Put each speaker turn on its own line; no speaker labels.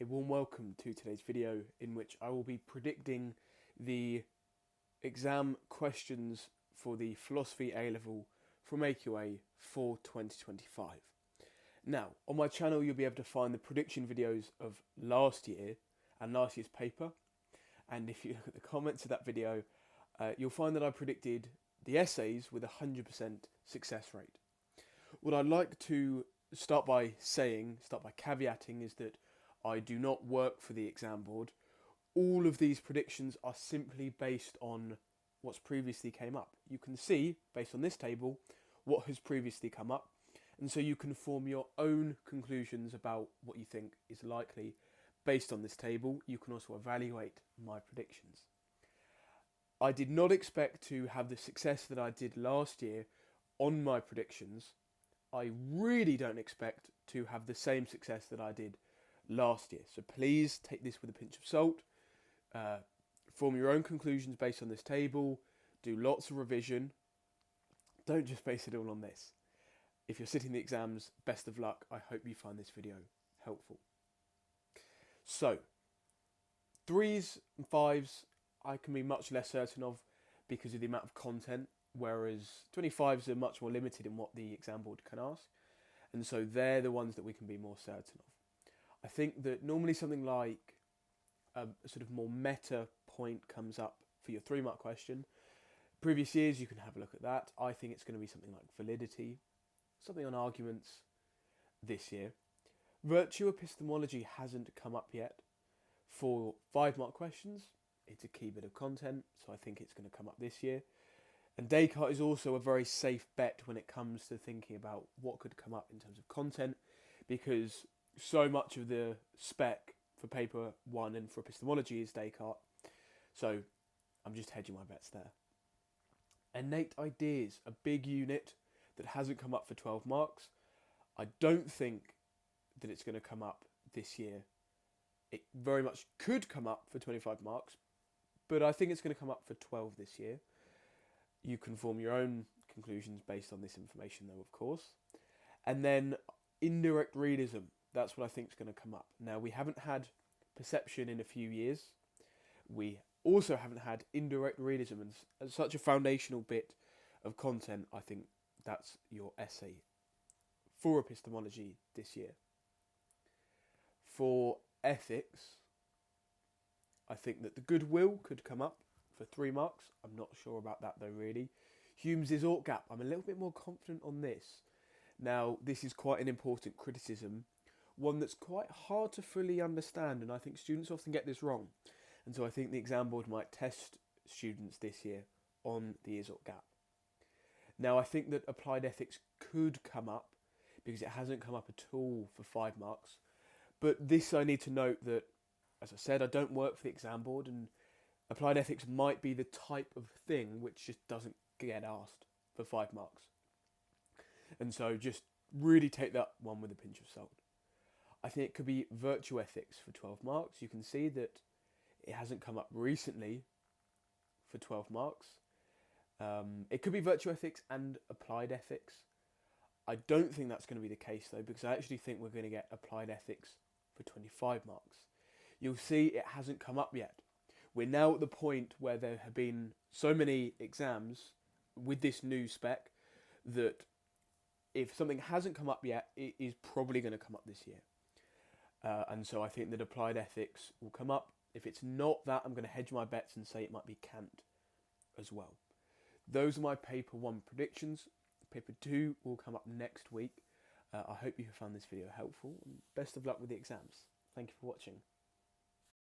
A warm welcome to today's video in which I will be predicting the exam questions for the Philosophy A-Level from AQA for 2025. Now, on my channel you'll be able to find the prediction videos of last year and last year's paper, and if you look at the comments of that video, you'll find that I predicted the essays with a 100% success rate. What I'd like to start by caveating is that I do not work for the exam board. All of these predictions are simply based on what's previously came up. You can see, based on this table, what has previously come up, and so you can form your own conclusions about what you think is likely based on this table. You can also evaluate my predictions. I did not expect to have the success that I did last year on my predictions. I really don't expect to have the same success that I did last year. So please take this with a pinch of salt. Form your own conclusions based on this table. Do lots of revision. Don't just base it all on this. If you're sitting the exams, best of luck. I hope you find this video helpful. So, 3s and 5s I can be much less certain of because of the amount of content, whereas 25s are much more limited in what the exam board can ask. And so they're the ones that we can be more certain of. I think that normally something like a sort of more meta point comes up for your 3-mark question. Previous years, you can have a look at that. I think it's going to be something like validity, something on arguments this year. Virtue epistemology hasn't come up yet. For 5-mark questions, it's a key bit of content, so I think it's going to come up this year. And Descartes is also a very safe bet when it comes to thinking about what could come up in terms of content, because so much of the spec for paper 1 and for epistemology is Descartes. So I'm just hedging my bets there. Innate ideas, a big unit that hasn't come up for 12 marks. I don't think that it's going to come up this year. It very much could come up for 25 marks, but I think it's going to come up for 12 this year. You can form your own conclusions based on this information though, of course. And then indirect realism, that's what I think is going to come up. Now, we haven't had perception in a few years. We also haven't had indirect realism, and as such a foundational bit of content, I think that's your essay for epistemology this year. For ethics, I think that the goodwill could come up for 3 marks. I'm not sure about that though, really. Hume's ought gap, I'm a little bit more confident on this. Now, this is quite an important criticism, one that's quite hard to fully understand, and I think students often get this wrong. And so I think the exam board might test students this year on the ought gap. Now, I think that applied ethics could come up because it hasn't come up at all for 5 marks. But this, I need to note that, as I said, I don't work for the exam board, and applied ethics might be the type of thing which just doesn't get asked for 5 marks. And so just really take that one with a pinch of salt. I think it could be virtue ethics for 12 marks. You can see that it hasn't come up recently for 12 marks. It could be virtue ethics and applied ethics. I don't think that's going to be the case though, because I actually think we're going to get applied ethics for 25 marks. You'll see it hasn't come up yet. We're now at the point where there have been so many exams with this new spec that if something hasn't come up yet, it is probably going to come up this year. And so I think that applied ethics will come up. If it's not that, I'm going to hedge my bets and say it might be Kant as well. Those are my paper 1 predictions. Paper 2 will come up next week. I hope you have found this video helpful, and best of luck with the exams. Thank you for watching.